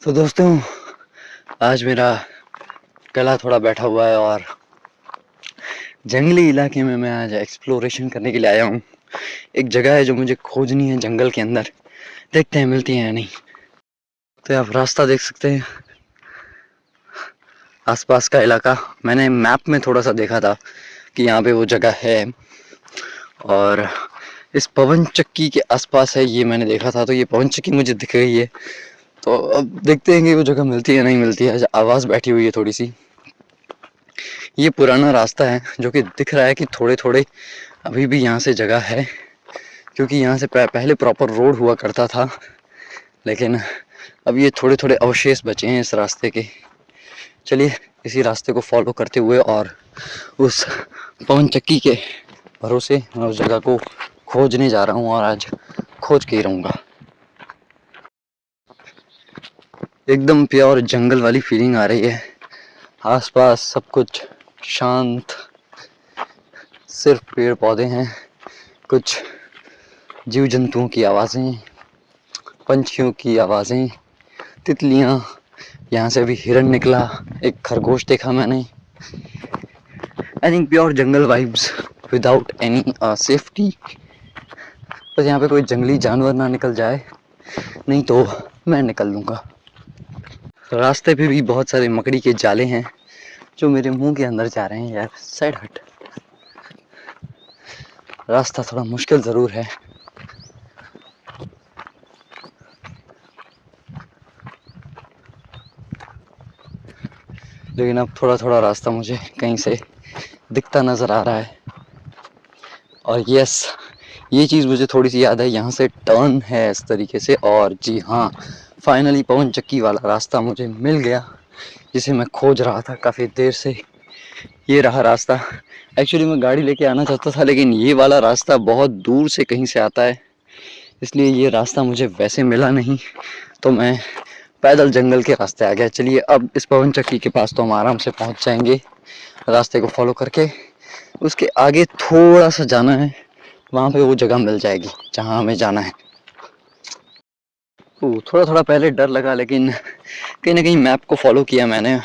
तो दोस्तों, आज मेरा गला थोड़ा बैठा हुआ है और जंगली इलाके में मैं आज एक्सप्लोरेशन करने के लिए आया हूँ। एक जगह है जो मुझे खोजनी है जंगल के अंदर। देखते हैं मिलती है या नहीं। तो आप रास्ता देख सकते हैं, आसपास का इलाका। मैंने मैप में थोड़ा सा देखा था कि यहाँ पे वो जगह है और इस पवन चक्की के आसपास है, ये मैंने देखा था। तो ये पवन चक्की मुझे दिख रही है, तो अब देखते हैं कि वो जगह मिलती है या नहीं मिलती है। आवाज़ बैठी हुई है थोड़ी सी। ये पुराना रास्ता है जो कि दिख रहा है कि थोड़े थोड़े अभी भी यहाँ से जगह है, क्योंकि यहाँ से पहले प्रॉपर रोड हुआ करता था, लेकिन अब ये थोड़े थोड़े अवशेष बचे हैं इस रास्ते के। चलिए इसी रास्ते को फॉलो करते हुए और उस पवन चक्की के भरोसे मैं उस जगह को खोजने जा रहा हूँ और आज खोज के ही रहूँगा। एकदम प्योर जंगल वाली फीलिंग आ रही है। आसपास सब कुछ शांत, सिर्फ पेड़ पौधे हैं, कुछ जीव जंतुओं की आवाज़ें, पंछियों की आवाज़ें, तितलियाँ। यहाँ से अभी हिरन निकला, एक खरगोश देखा मैंने। आई थिंक प्योर जंगल वाइब्स विदाउट एनी सेफ्टी। बस यहाँ पे कोई जंगली जानवर ना निकल जाए, नहीं तो मैं निकल लूँगा। रास्ते पे भी बहुत सारे मकड़ी के जाले हैं जो मेरे मुंह के अंदर जा रहे हैं। यार साइड हट, रास्ता थोड़ा मुश्किल ज़रूर है। लेकिन अब थोड़ा थोड़ा रास्ता मुझे कहीं से दिखता नज़र आ रहा है। और यस, ये चीज़ मुझे थोड़ी सी याद है, यहाँ से टर्न है इस तरीके से। और जी हाँ, फाइनली पवन चक्की वाला रास्ता मुझे मिल गया जिसे मैं खोज रहा था काफ़ी देर से। ये रहा रास्ता। एक्चुअली मैं गाड़ी लेके आना चाहता था, लेकिन ये वाला रास्ता बहुत दूर से कहीं से आता है, इसलिए ये रास्ता मुझे वैसे मिला नहीं। तो मैं पैदल जंगल के रास्ते आ गया। चलिए अब इस पवन चक्की के पास तो हम आराम से पहुंच जाएंगे रास्ते को फॉलो करके। उसके आगे थोड़ा सा जाना है, वहाँ पे वो जगह मिल जाएगी जहाँ हमें जाना है। थोड़ा थोड़ा पहले डर लगा, लेकिन कहीं ना कहीं मैप को फॉलो किया मैंने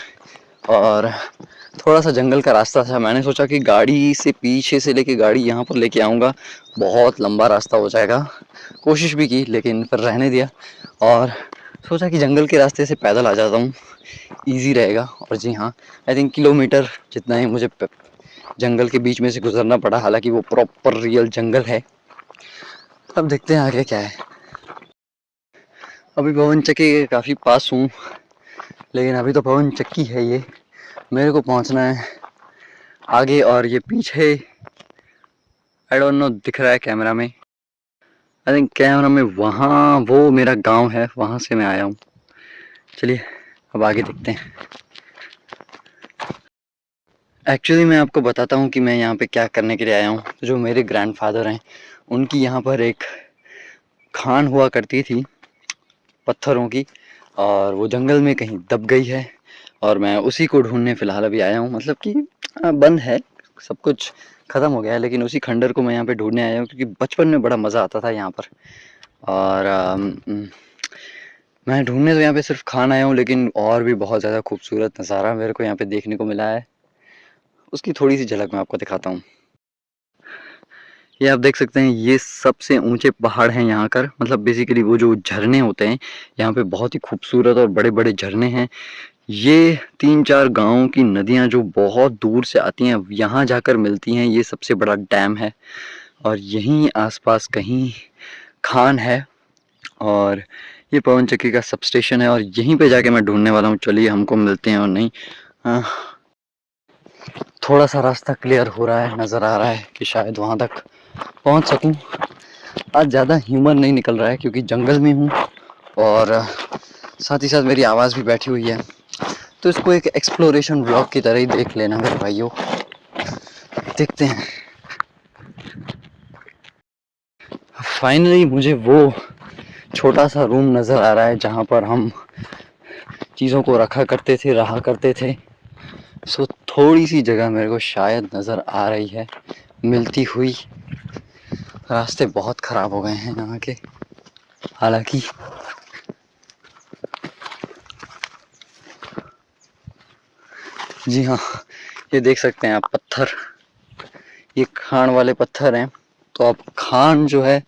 और थोड़ा सा जंगल का रास्ता था। मैंने सोचा कि गाड़ी से पीछे से लेके गाड़ी यहाँ पर लेके आऊँगा, बहुत लंबा रास्ता हो जाएगा। कोशिश भी की लेकिन फिर रहने दिया और सोचा कि जंगल के रास्ते से पैदल आ जाता हूँ, ईजी रहेगा। और जी हाँ, आई थिंक किलोमीटर जितना ही मुझे जंगल के बीच में से गुजरना पड़ा, हालांकि वो प्रॉपर रियल जंगल है। अब देखते हैं आगे क्या है। अभी पवन चक्की के काफ़ी पास हूँ, लेकिन अभी तो पवन चक्की है ये, मेरे को पहुँचना है आगे। और ये पीछे आई डोंट नो दिख रहा है कैमरा में, आई थिंक कैमरा में वहाँ वो मेरा गांव है, वहाँ से मैं आया हूँ। चलिए अब आगे देखते हैं। एक्चुअली मैं आपको बताता हूँ कि मैं यहाँ पे क्या करने के लिए आया हूँ। जो मेरे ग्रैंडफादर हैं, उनकी यहाँ पर एक खान हुआ करती थी पत्थरों की, और वो जंगल में कहीं दब गई है और मैं उसी को ढूंढने फ़िलहाल अभी आया हूँ। मतलब कि बंद है, सब कुछ ख़त्म हो गया है, लेकिन उसी खंडर को मैं यहाँ पे ढूंढने आया हूँ क्योंकि बचपन में बड़ा मज़ा आता था यहाँ पर। और मैं ढूंढने तो यहाँ पे सिर्फ खान आया हूँ, लेकिन और भी बहुत ज़्यादा खूबसूरत नज़ारा मेरे को यहाँ पे देखने को मिला है। उसकी थोड़ी सी झलक मैं आपको दिखाता हूँ। ये आप देख सकते हैं, ये सबसे ऊंचे पहाड़ हैं यहाँ कर। मतलब बेसिकली वो जो झरने होते हैं यहाँ पे, बहुत ही खूबसूरत और बड़े बड़े झरने हैं। ये 3-4 गांवों की नदियाँ जो बहुत दूर से आती हैं यहाँ जाकर मिलती हैं। ये सबसे बड़ा डैम है और यहीं आसपास कहीं खान है और ये पवन चक्की का सब स्टेशन है और यहीं पे जाके मैं ढूंढने वाला हूँ। चलिए हमको मिलते हैं और नहीं। थोड़ा सा रास्ता क्लियर हो रहा है, नज़र आ रहा है कि शायद वहाँ तक पहुँच सकूँ। आज ज़्यादा ह्यूमन नहीं निकल रहा है क्योंकि जंगल में हूँ और साथ ही साथ मेरी आवाज़ भी बैठी हुई है। तो इसको एक एक्सप्लोरेशन ब्लॉग की तरह ही देख लेना मेरे भाइयों। देखते हैं। फाइनली मुझे वो छोटा सा रूम नज़र आ रहा है जहाँ पर हम चीज़ों को रखा करते थे, रहा करते थे। सो थोड़ी सी जगह मेरे को शायद नज़र आ रही है मिलती हुई। रास्ते बहुत ख़राब हो गए हैं यहाँ के, हालांकि जी हाँ, ये देख सकते हैं आप पत्थर, ये खान वाले पत्थर हैं। तो अब खान जो है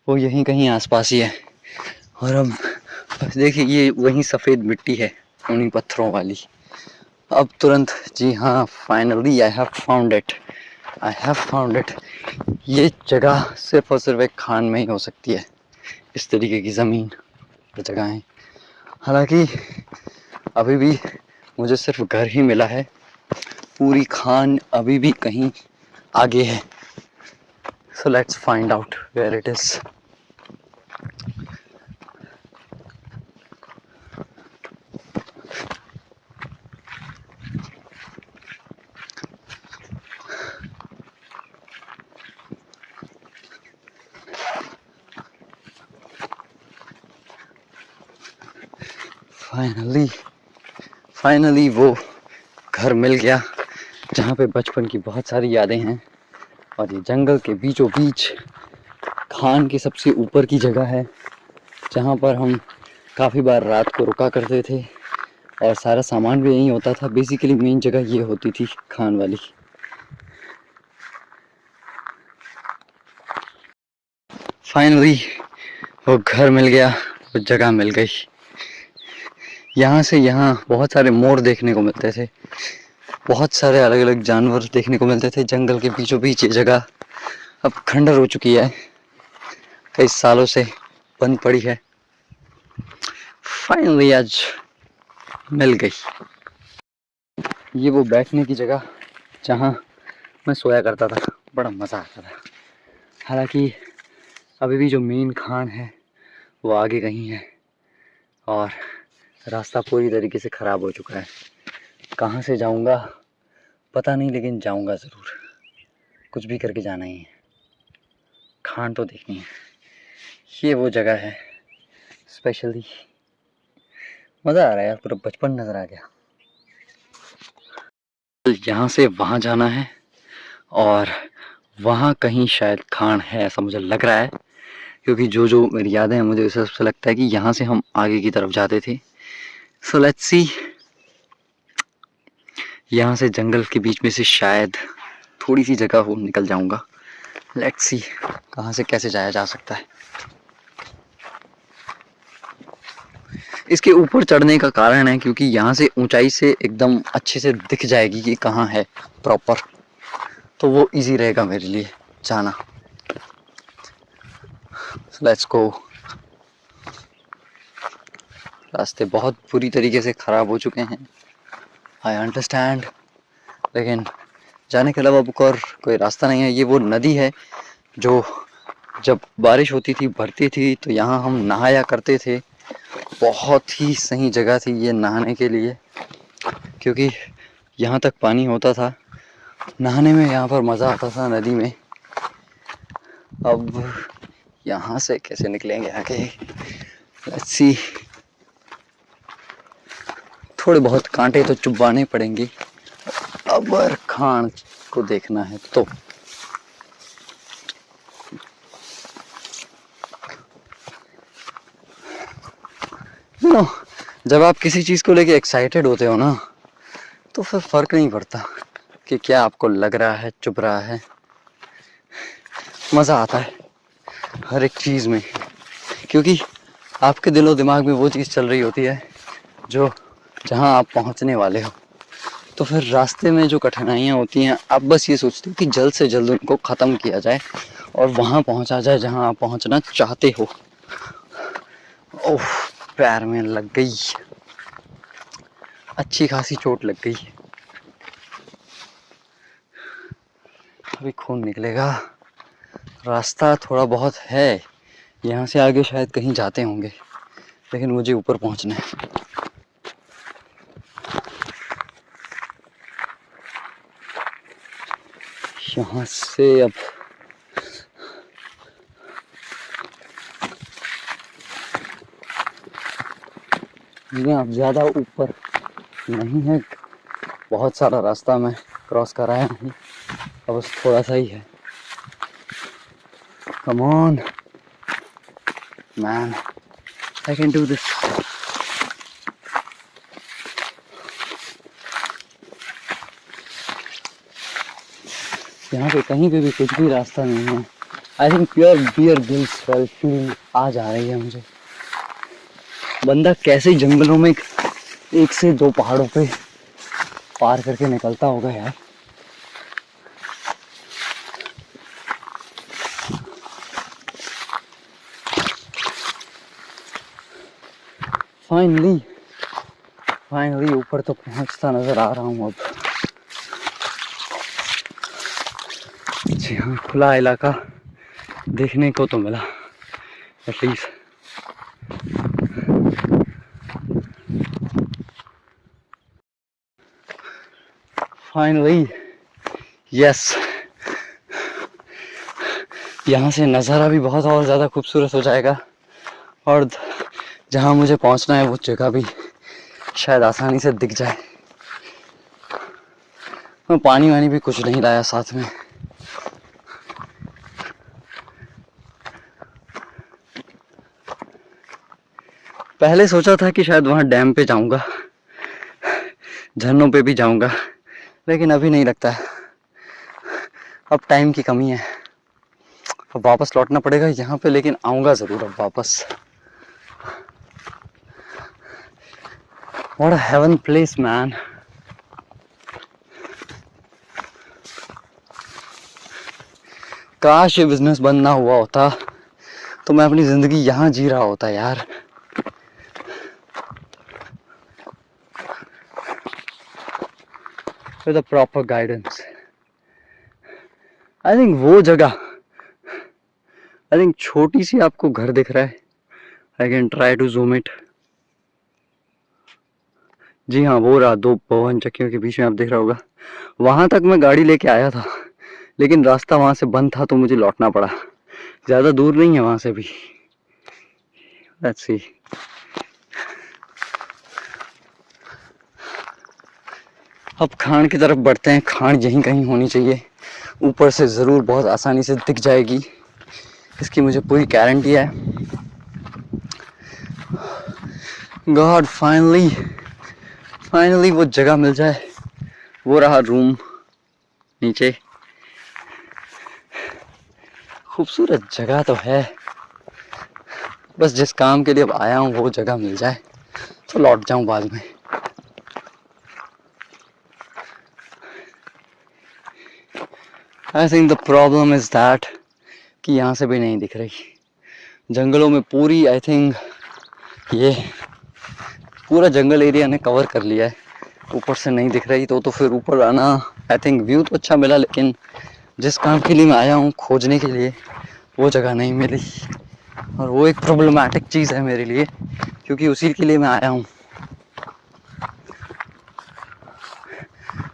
वो यहीं कहीं आसपास ही है। और अब बस देखिए ये वही सफ़ेद मिट्टी है उन्हीं पत्थरों वाली। अब तुरंत, जी हाँ, finally I have found it, I have found it. ये जगह सिर्फ और सिर्फ एक खान में ही हो सकती है, इस तरीके की ज़मीन और जगहें। हालांकि अभी भी मुझे सिर्फ घर ही मिला है, पूरी खान अभी भी कहीं आगे है। So let's find out where it is. Finally वो घर मिल गया जहाँ पे बचपन की बहुत सारी यादें हैं। और ये जंगल के बीचों बीच खान के सबसे ऊपर की जगह है, जहाँ पर हम काफ़ी बार रात को रुका करते थे और सारा सामान भी यहीं होता था। बेसिकली मेन जगह ये होती थी खान वाली। फाइनली वो घर मिल गया, वो जगह मिल गई। यहाँ से यहाँ बहुत सारे मोर देखने को मिलते थे, बहुत सारे अलग अलग जानवर देखने को मिलते थे। जंगल के बीचों बीच ये जगह अब खंडर हो चुकी है, कई सालों से बंद पड़ी है। फाइनली आज मिल गई। ये वो बैठने की जगह जहाँ मैं सोया करता था, बड़ा मज़ा आता था। हालांकि अभी भी जो मेन खान है वो आगे कहीं है और रास्ता पूरी तरीके से ख़राब हो चुका है। कहाँ से जाऊँगा पता नहीं, लेकिन जाऊँगा ज़रूर। कुछ भी करके जाना ही है, खान तो देखनी है। ये वो जगह है स्पेशली, मज़ा आ रहा है यार, पूरा बचपन नज़र आ गया। यहाँ से वहाँ जाना है और वहाँ कहीं शायद खान है, ऐसा मुझे लग रहा है, क्योंकि जो जो मेरी यादें हैं मुझे सबसे लगता है कि यहाँ से हम आगे की तरफ जाते थे। सो लेट्स सी, यहाँ से जंगल के बीच में से शायद थोड़ी सी जगह हो निकल जाऊँगा। लेट्स सी कहाँ से कैसे जाया जा सकता है। इसके ऊपर चढ़ने का कारण है क्योंकि यहाँ से ऊंचाई से एकदम अच्छे से दिख जाएगी कि कहाँ है प्रॉपर, तो वो इजी रहेगा मेरे लिए जाना। Let's go. रास्ते बहुत बुरी तरीके से ख़राब हो चुके हैं, आई अंडरस्टैंड, लेकिन जाने के अलावा अब और कोई रास्ता नहीं है। ये वो नदी है जो जब बारिश होती थी, भरती थी, तो यहाँ हम नहाया करते थे। बहुत ही सही जगह थी ये नहाने के लिए, क्योंकि यहाँ तक पानी होता था, नहाने में यहाँ पर मज़ा आता था नदी में। अब यहाँ से कैसे निकलेंगे आगे, लेट्स सी। थोड़े बहुत कांटे तो चुभवाने पड़ेंगे अगर खान को देखना है तो। नो, जब आप किसी चीज़ को लेके एक्साइटेड होते हो ना, तो फिर फ़र्क नहीं पड़ता कि क्या आपको लग रहा है, चुभ रहा है। मज़ा आता है हर एक चीज़ में, क्योंकि आपके दिलो दिमाग में वो चीज़ चल रही होती है जो जहाँ आप पहुँचने वाले हो। तो फिर रास्ते में जो कठिनाइयाँ होती हैं, आप बस ये सोचते हो कि जल्द से जल्द उनको ख़त्म किया जाए और वहाँ पहुँचा जाए जहाँ आप पहुँचना चाहते हो। ओह, पैर में लग गई, अच्छी खासी चोट लग गई, अभी खून निकलेगा। रास्ता थोड़ा बहुत है, यहाँ से आगे शायद कहीं जाते होंगे, लेकिन मुझे ऊपर पहुँचना है। यहाँ से अब अब ज़्यादा ऊपर नहीं है, बहुत सारा रास्ता मैं क्रॉस कराया नहीं, अब बस थोड़ा सा ही है। Come on man, I can do this. यहाँ पे कहीं पे भी कुछ भी रास्ता नहीं है। I think pure Bear Grylls feeling आ जा रही है मुझे। बंदा कैसे जंगलों में एक से दो पहाड़ों पे पार करके निकलता होगा यार। फाइनली ऊपर तो पहुंचता नजर आ रहा हूँ अब। जी हाँ, खुला इलाका देखने को तो मिला एटलीस्ट। फाइनली यस, यहाँ से नज़ारा भी बहुत और ज़्यादा खूबसूरत हो जाएगा और जहाँ मुझे पहुँचना है वो जगह भी शायद आसानी से दिख जाए। मैं पानी वानी भी कुछ नहीं लाया साथ में। पहले सोचा था कि शायद वहाँ डैम पे जाऊँगा, झरनों पे भी जाऊँगा, लेकिन अभी नहीं लगता है, अब टाइम की कमी है। अब वापस लौटना पड़ेगा यहाँ पे, लेकिन आऊँगा ज़रूर अब वापस। What a heaven place man। काश ये बिजनेस बंद ना हुआ होता तो मैं अपनी जिंदगी यहाँ जी रहा होता यार। With a proper guidance। I think वो जगह, I think छोटी सी आपको घर दिख रहा है। I can try to zoom it। जी हाँ, वो रहा, दो पवन चक्कियों के बीच में आप देख रहा होगा। वहां तक मैं गाड़ी लेके आया था, लेकिन रास्ता वहां से बंद था तो मुझे लौटना पड़ा। ज्यादा दूर नहीं है वहां से भी। Let's see। अब खान की तरफ बढ़ते हैं। खान यहीं कहीं होनी चाहिए, ऊपर से ज़रूर बहुत आसानी से दिख जाएगी, इसकी मुझे पूरी गारंटी है। गॉड, फाइनली वो जगह मिल जाए। वो रहा रूम नीचे। खूबसूरत जगह तो है, बस जिस काम के लिए अब आया हूँ वो जगह मिल जाए तो लौट जाऊँ बाद में। I think the problem is that कि यहाँ से भी नहीं दिख रही। जंगलों में पूरी, आई थिंक ये पूरा जंगल एरिया ने कवर कर लिया है, ऊपर से नहीं दिख रही। तो फिर ऊपर आना, आई थिंक व्यू तो अच्छा मिला, लेकिन जिस काम के लिए मैं आया हूँ खोजने के लिए वो जगह नहीं मिली, और वो एक प्रॉब्लमैटिक चीज़ है मेरे लिए, क्योंकि उसी के लिए मैं आया हूँ।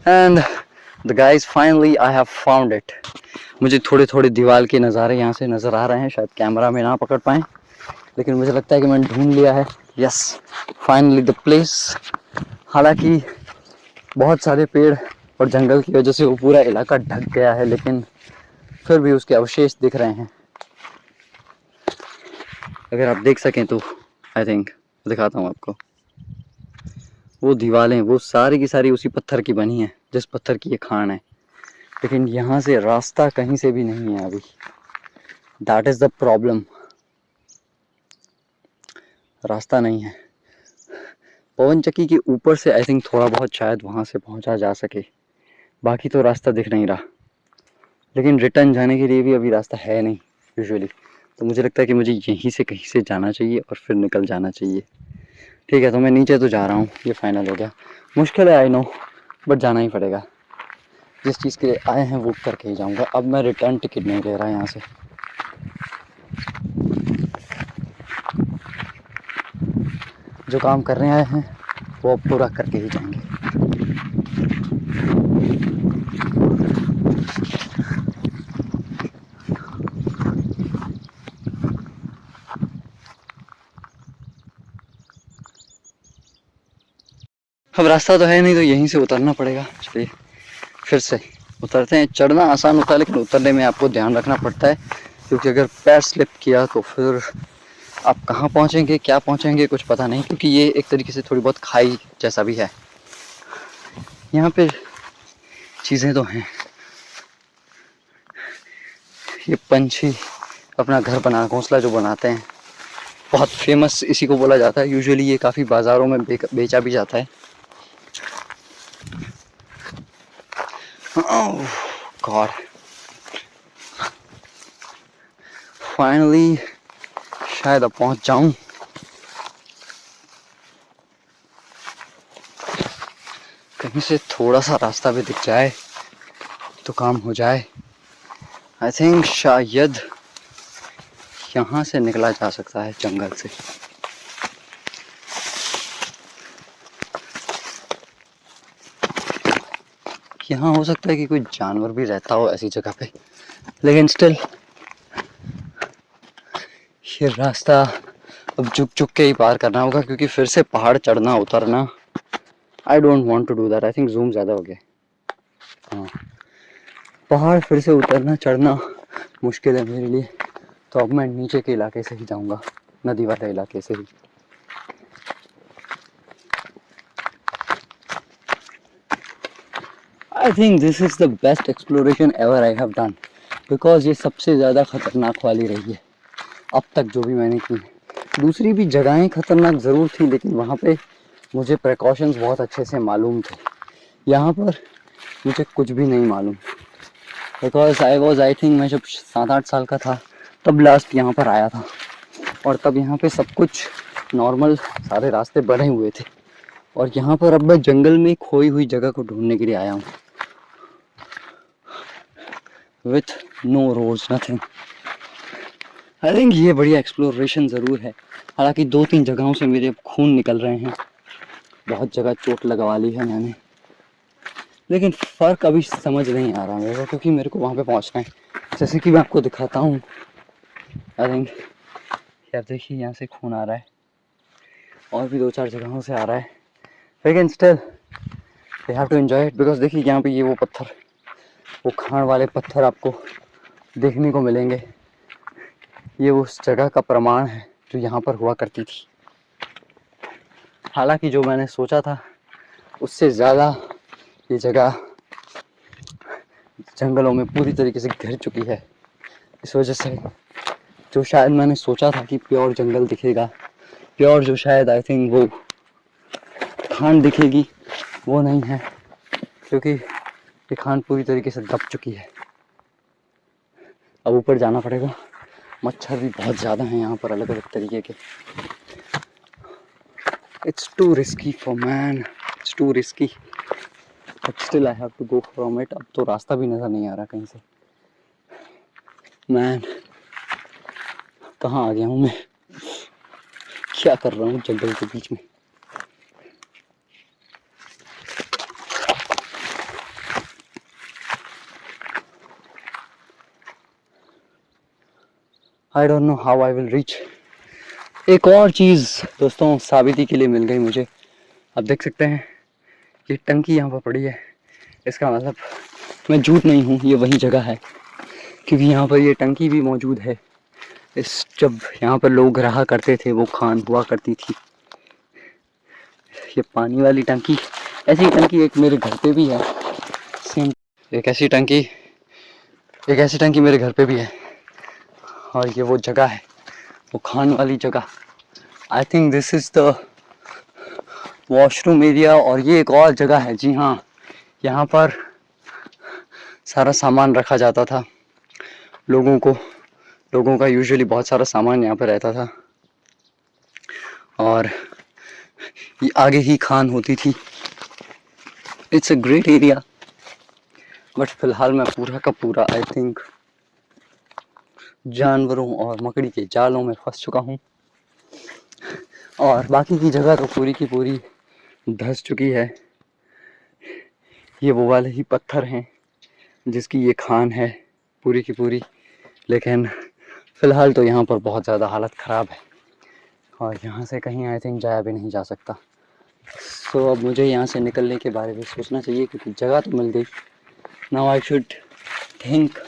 And the guys, finally I have found it. मुझे थोड़े थोड़े दीवार के नज़ारे यहाँ से नज़र आ रहे हैं, शायद कैमरा में ना पकड़ पाएँ, लेकिन मुझे लगता है कि मैंने ढूंढ लिया है। Yes, finally the place. हालांकि बहुत सारे पेड़ और जंगल की वजह से वो पूरा इलाका ढक गया है, लेकिन फिर भी उसके अवशेष दिख रहे हैं। अगर आप देख सकें तो आई थिंक दिखाता हूँ आपको। वो दीवारें वो सारी की सारी उसी पत्थर की बनी है जिस पत्थर की ये खान है, लेकिन यहाँ से रास्ता कहीं से भी नहीं है अभी। दैट इज द प्रॉब्लम, रास्ता नहीं है। पवन चक्की के ऊपर से आई थिंक थोड़ा बहुत शायद वहाँ से पहुँचा जा सके, बाकी तो रास्ता दिख नहीं रहा। लेकिन रिटर्न जाने के लिए भी अभी रास्ता है नहीं यूजुअली, तो मुझे लगता है कि मुझे यहीं से कहीं से जाना चाहिए और फिर निकल जाना चाहिए। ठीक है, तो मैं नीचे तो जा रहा हूँ, ये फाइनल हो गया। मुश्किल है आई नो, बट जाना ही पड़ेगा। जिस चीज़ के लिए आए हैं वो करके ही जाऊँगा। अब मैं रिटर्न टिकट नहीं ले रहा यहाँ से। जो काम करने आए हैं वो अब पूरा करके ही जाएंगे। अब रास्ता तो है नहीं, तो यहीं से उतरना पड़ेगा। चलिए फिर से उतरते हैं। चढ़ना आसान होता है, लेकिन उतरने में आपको ध्यान रखना पड़ता है, क्योंकि अगर पैर स्लिप किया तो फिर आप कहाँ पहुँचेंगे, क्या पहुँचेंगे, कुछ पता नहीं। क्योंकि ये एक तरीके से थोड़ी बहुत खाई जैसा भी है। यहाँ पे चीज़ें तो हैं, ये पंछी अपना घर बना घोंसला जो बनाते हैं, बहुत फेमस इसी को बोला जाता है। यूजुअली ये काफ़ी बाज़ारों में बेचा भी जाता है। ओह गॉड, फाइनली शायद अब पहुंच जाऊं। कहीं से थोड़ा सा रास्ता भी दिख जाए तो काम हो जाए। आई थिंक शायद यहाँ से निकला जा सकता है जंगल से। यहाँ हो सकता है कि कोई जानवर भी रहता हो ऐसी जगह पे, लेकिन स्टिल ये रास्ता अब झुक के ही पार करना होगा, क्योंकि फिर से पहाड़ चढ़ना उतरना, I don't want to do that. I think zoom ज़्यादा हो गया। हाँ, पहाड़ फिर से उतरना चढ़ना मुश्किल है मेरे लिए, तो अब मैं नीचे के इलाके से ही जाऊंगा, नदी वाले इलाके से ही। I think this is the best exploration ever I have done, because ये सबसे ज़्यादा ख़तरनाक वाली रही है अब तक जो भी मैंने की। दूसरी भी जगहें ख़तरनाक ज़रूर थी, लेकिन वहाँ पे मुझे प्रिकॉशंस बहुत अच्छे से मालूम थे। यहाँ पर मुझे कुछ भी नहीं मालूम, बिकॉज आई थिंक मैं जब 7-8 साल का था तब लास्ट यहाँ पर आया था, और तब यहाँ पे सब कुछ नॉर्मल, सारे रास्ते बने हुए थे। और यहाँ पर अब मैं जंगल में खोई हुई जगह को ढूंढने के लिए आया हूँ, with no roads, nothing. I think ये बढ़िया एक्सप्लोरेशन ज़रूर है। हालांकि 2-3 जगहों से मेरे खून निकल रहे हैं, बहुत जगह चोट लगवा ली है मैंने, लेकिन फ़र्क अभी समझ नहीं आ रहा मेरे को, क्योंकि मेरे को वहाँ पे पहुँचना है। जैसे कि मैं आपको दिखाता हूँ, आई थिंक यार देखिए यहाँ से खून आ रहा है, और भी 2-4 जगहों से आ रहा है, लेकिन still you have to enjoy it. Because देखिए यहाँ पे ये वो पत्थर, वो खान वाले पत्थर आपको देखने को मिलेंगे। ये उस जगह का प्रमाण है जो यहाँ पर हुआ करती थी। हालांकि जो मैंने सोचा था उससे ज़्यादा ये जगह जंगलों में पूरी तरीके से घिर चुकी है। इस वजह से जो शायद मैंने सोचा था कि प्योर जंगल दिखेगा, प्योर जो शायद आई थिंक वो खान दिखेगी, वो नहीं है, क्योंकि ये खान पूरी तरीके से दब चुकी है। अब ऊपर जाना पड़ेगा। मच्छर भी बहुत ज़्यादा हैं यहाँ पर, अलग अलग तरीके के। It's too risky for man, it's too risky, but still I have to go from it. अब तो रास्ता भी नज़र नहीं आ रहा कहीं से। मैन, कहाँ आ गया हूँ मैं, क्या कर रहा हूँ जंगल के बीच में। I don't know how I will reach. एक और चीज़ दोस्तों साबिती के लिए मिल गई मुझे। आप देख सकते हैं ये टंकी यहाँ पर पड़ी है, इसका मतलब मैं झूठ नहीं हूँ, ये वही जगह है, क्योंकि यहाँ पर ये टंकी भी मौजूद है। इस जब यहाँ पर लोग रहा करते थे, वो खान हुआ करती थी। ये पानी वाली टंकी, ऐसी टंकी एक मेरे घर पे भी है, सेम एक ऐसी टंकी मेरे घर पे भी है। और ये वो जगह है, वो खान वाली जगह। आई think this is the washroom area. और ये एक और जगह है, जी हाँ, यहाँ पर सारा सामान रखा जाता था। लोगों का यूजुअली बहुत सारा सामान यहाँ पर रहता था, और ये आगे ही खान होती थी। It's a great area, but फिलहाल मैं पूरा का पूरा आई थिंक जानवरों और मकड़ी के जालों में फंस चुका हूँ, और बाकी की जगह तो पूरी की पूरी धंस चुकी है। ये वो वाले ही पत्थर हैं जिसकी ये खान है पूरी की पूरी, लेकिन फ़िलहाल तो यहाँ पर बहुत ज़्यादा हालत ख़राब है, और यहाँ से कहीं आई थिंक जाया भी नहीं जा सकता। सो अब मुझे यहाँ से निकलने के बारे में सोचना चाहिए, क्योंकि जगह तो मिल गई। Now I should think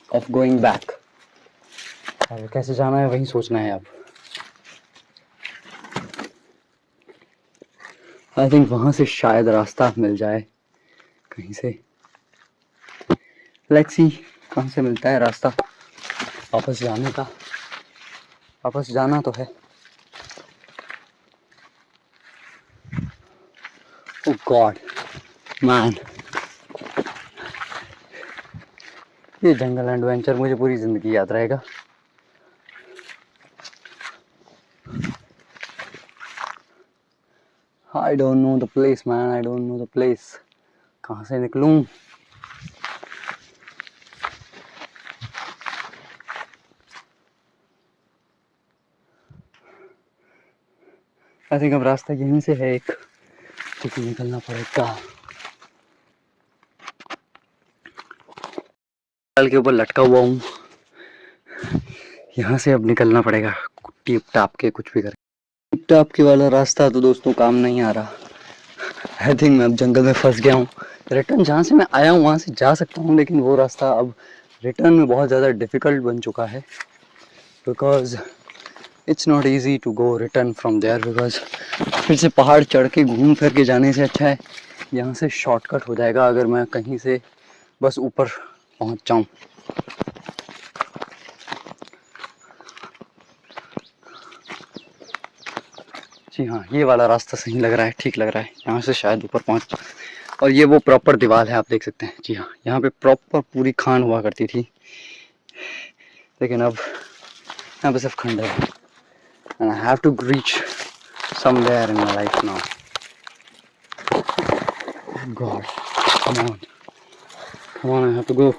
of going back. और कैसे जाना है वही सोचना है अब। आई थिंक वहाँ से शायद रास्ता मिल जाए कहीं से। लेट्स सी कहाँ से मिलता है रास्ता। वापस जाने का, वापस जाना तो है। ओह गॉड मैन, ये जंगल एडवेंचर मुझे पूरी जिंदगी याद रहेगा। I don't know the place man, I don't know the place. कहाँ से निकलूं? आई थिंक अब रास्ता यहीं से है एक, क्योंकि निकलना पड़ेगा। डाल के ऊपर लटका हुआ हूँ, यहाँ से अब निकलना पड़ेगा टीप टाप के, कुछ भी करके। टीप टाप के वाला रास्ता तो दोस्तों काम नहीं आ रहा। आई थिंक मैं अब जंगल में फंस गया हूँ। रिटर्न जहाँ से मैं आया हूँ वहाँ से जा सकता हूँ, लेकिन वो रास्ता अब रिटर्न में बहुत ज़्यादा डिफ़िकल्ट बन चुका है, because it's not easy to go return from there. Because फिर से पहाड़ चढ़ के घूम फिर के जाने से अच्छा है यहाँ से शॉर्टकट हो जाएगा, अगर मैं कहीं से बस ऊपर पहुँच जाऊँ। जी हाँ, ये वाला रास्ता सही लग रहा है, ठीक लग रहा है, यहाँ से शायद ऊपर पहुँच। और ये वो प्रॉपर दीवार है, आप देख सकते हैं। जी हाँ, यहाँ पे प्रॉपर पूरी खान हुआ करती थी, लेकिन अब यहाँ पे सिर्फ खंडर है। And I have to reach somewhere in my life now. God come on, come on, I have to go.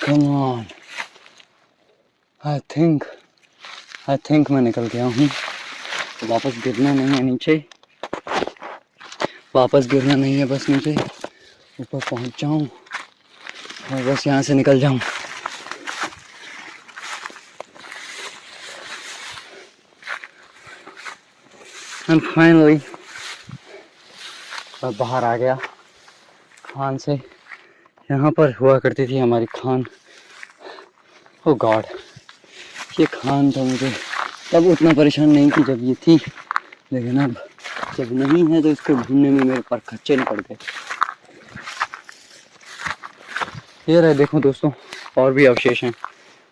Come on. I think मैं निकल गया हूँ। तो वापस गिरना नहीं है नीचे, वापस गिरना नहीं है, बस नीचे ऊपर पहुँच जाऊँ और बस यहाँ से निकल जाऊँ। एंड फाइनली मैं बाहर आ गया खान से। यहाँ पर हुआ करती थी हमारी खान। ओ गॉड, ये खान तो मुझे तब उतना परेशान नहीं की जब ये थी, लेकिन अब जब नहीं है तो इसको ढूंढने में मेरे पर खच्चे न पड़ गए। ये रहे, देखो दोस्तों, और भी अवशेष हैं,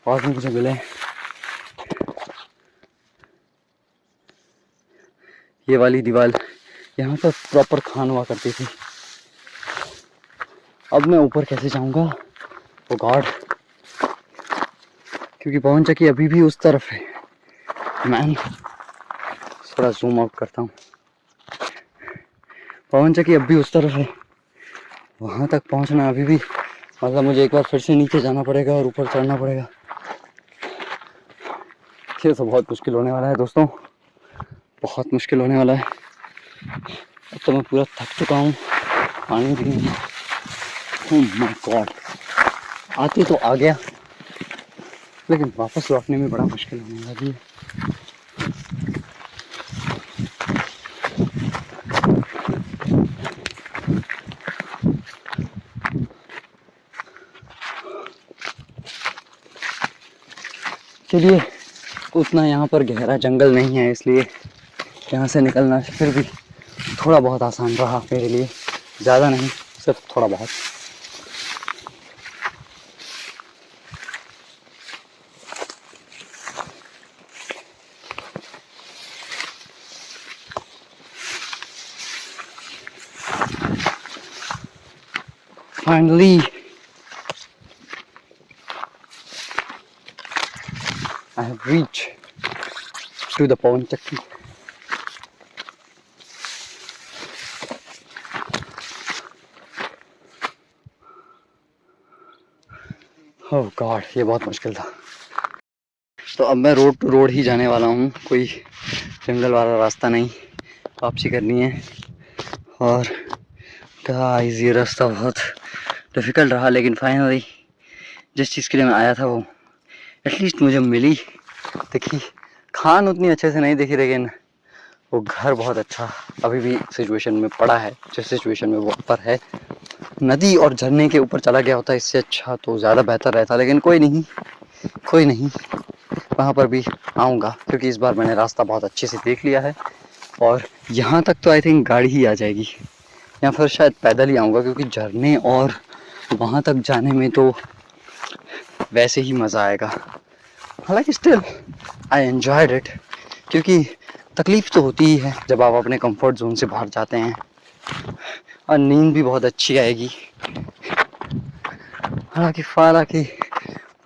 और भी मुझे मिले। ये वाली दीवार, यहाँ पर प्रॉपर खान हुआ करती थी। अब मैं ऊपर कैसे जाऊँगा? ओ गॉड, क्योंकि पवन चक्की अभी भी उस तरफ है। मैन थोड़ा जूम आउट करता हूँ। पवन चक्की अब भी उस तरफ है, वहाँ तक पहुँचना अभी भी, मतलब मुझे एक बार फिर से नीचे जाना पड़ेगा और ऊपर चढ़ना पड़ेगा। ये तो बहुत मुश्किल होने वाला है दोस्तों, बहुत मुश्किल होने वाला है। अब तो मैं पूरा थक चुका हूँ, पानी भी नहीं। ओह माय गॉड, आते तो आ गया, लेकिन वापस लौटने में बड़ा मुश्किल होने लगी है। चलिए, उतना यहाँ पर गहरा जंगल नहीं है, इसलिए यहाँ से निकलना फिर भी थोड़ा बहुत आसान रहा मेरे लिए, ज़्यादा नहीं, सिर्फ थोड़ा बहुत। Finally, I have reached to the Pawan Chakki. Oh God, ये बहुत मुश्किल था। तो अब मैं रोड टू रोड ही जाने वाला हूँ, कोई जंगल वाला रास्ता नहीं, वापसी करनी है। और गाइस, ये रास्ता बहुत डिफ़िकल्ट रहा, लेकिन फाइनली जिस चीज़ के लिए मैं आया था वो एटलीस्ट मुझे मिली, दिखी। खान उतनी अच्छे से नहीं दिखी, लेकिन वो घर बहुत अच्छा अभी भी सिचुएशन में पड़ा है, जिस सिचुएशन में वो ऊपर है। नदी और झरने के ऊपर चला गया होता इससे अच्छा तो ज़्यादा बेहतर रहता, लेकिन कोई नहीं, कोई नहीं, वहाँ पर भी आऊँगा, क्योंकि इस बार मैंने रास्ता बहुत अच्छे से देख लिया है। और यहाँ तक तो आई थिंक गाड़ी ही आ जाएगी, या फिर शायद पैदल ही आऊँगा, क्योंकि झरने और वहाँ तक जाने में तो वैसे ही मज़ा आएगा। हालांकि स्टिल आई एन्जॉयड इट, क्योंकि तकलीफ़ तो होती ही है जब आप अपने कंफर्ट जोन से बाहर जाते हैं, और नींद भी बहुत अच्छी आएगी। हालांकि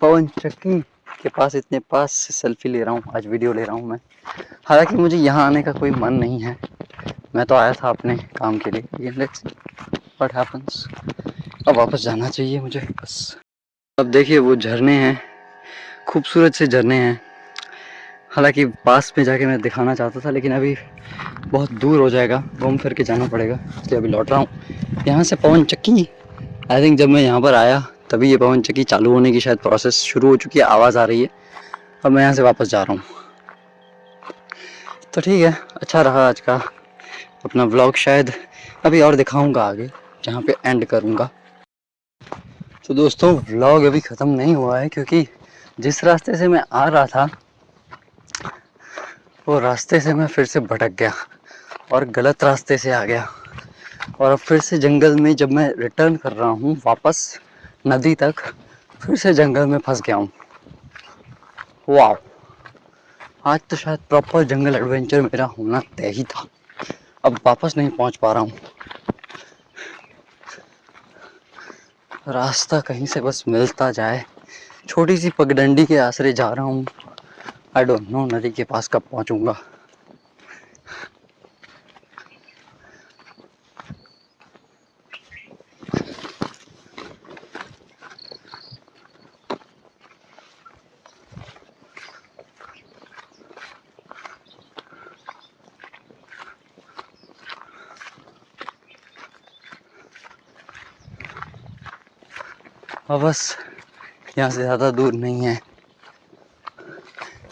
पवन चक्की के पास, इतने पास से सेल्फी ले रहा हूँ, आज वीडियो ले रहा हूँ मैं। हालांकि मुझे यहाँ आने का कोई मन नहीं है, मैं तो आया था अपने काम के लिए, लेकिन लेट्स सी व्हाट हैपेंस। अब वापस जाना चाहिए मुझे बस। अब देखिए वो झरने हैं, खूबसूरत से झरने हैं। हालांकि पास में जाके मैं दिखाना चाहता था, लेकिन अभी बहुत दूर हो जाएगा, घूम फिर के जाना पड़ेगा, इसलिए अभी लौट रहा हूँ। यहाँ से पवन चक्की, आई थिंक जब मैं यहाँ पर आया तभी ये पवन चक्की चालू होने की शायद प्रोसेस शुरू हो चुकी है, आवाज़ आ रही है। अब मैं यहाँ से वापस जा रहा हूँ। तो ठीक है, अच्छा रहा आज का अपना व्लॉग। शायद अभी और दिखाऊंगा आगे, जहाँ पे एंड करूँगा। तो दोस्तों व्लॉग अभी ख़त्म नहीं हुआ है, क्योंकि जिस रास्ते से मैं आ रहा था वो रास्ते से मैं फिर से भटक गया और गलत रास्ते से आ गया, और अब फिर से जंगल में जब मैं रिटर्न कर रहा हूँ वापस नदी तक, फिर से जंगल में फंस गया हूँ। वाह, आज तो शायद प्रॉपर जंगल एडवेंचर मेरा होना तय ही था। अब वापस नहीं पहुँच पा रहा हूँ, रास्ता कहीं से बस मिलता जाए। छोटी सी पगडंडी के आसरे जा रहा हूँ, आई डोंट नो नदी के पास कब पहुँचूँगा। और बस यहाँ से ज़्यादा दूर नहीं है,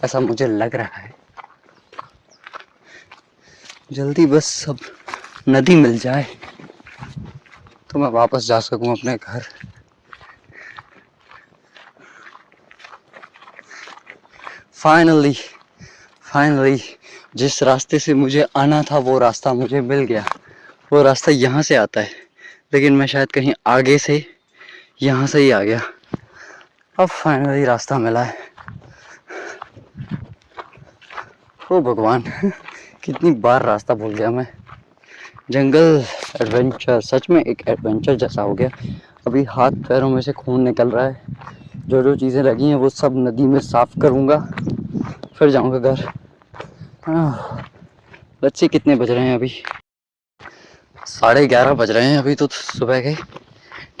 ऐसा मुझे लग रहा है। जल्दी बस अब नदी मिल जाए तो मैं वापस जा सकूँ अपने घर। फाइनली जिस रास्ते से मुझे आना था वो रास्ता मुझे मिल गया। वो रास्ता यहाँ से आता है, लेकिन मैं शायद कहीं आगे से यहाँ से ही आ गया। अब फाइनली रास्ता मिला है। ओ भगवान, कितनी बार रास्ता भूल गया मैं। जंगल एडवेंचर सच में एक एडवेंचर जैसा हो गया। अभी हाथ पैरों में से खून निकल रहा है। जो जो चीज़ें लगी हैं वो सब नदी में साफ करूँगा, फिर जाऊँगा घर। बच्चे कितने बज रहे हैं अभी? 11:30 बज रहे हैं अभी तो सुबह के।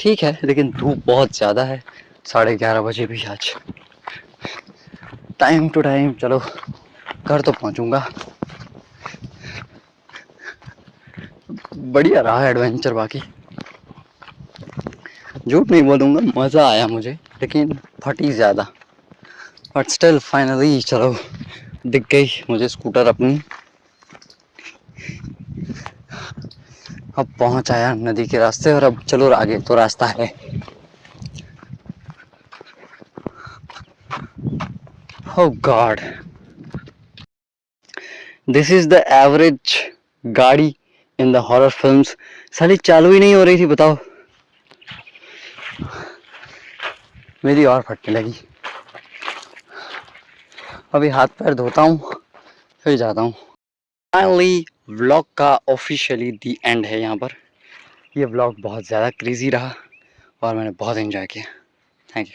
ठीक है, लेकिन धूप बहुत ज़्यादा है 11:30 बजे भी आज। टाइम टू टाइम चलो घर तो पहुँचूँगा। बढ़िया रहा एडवेंचर, बाकी झूठ नहीं बोलूँगा, मज़ा आया मुझे, लेकिन फटी ज़्यादा। बट स्टिल फाइनली चलो दिख गई मुझे स्कूटर अपनी। अब पहुंच आया नदी के रास्ते, और अब चलो आगे तो रास्ता है। Oh God, this is the average गाड़ी in the horror films। साली चालू ही नहीं हो रही थी, बताओ। मेरी और फटने लगी। अभी हाथ पैर धोता हूँ फिर जाता हूँ। फाइनली व्लॉग का ऑफिशियली दी एंड है यहाँ पर। ये व्लॉग बहुत ज़्यादा क्रेजी रहा और मैंने बहुत एंजॉय किया। Thank you.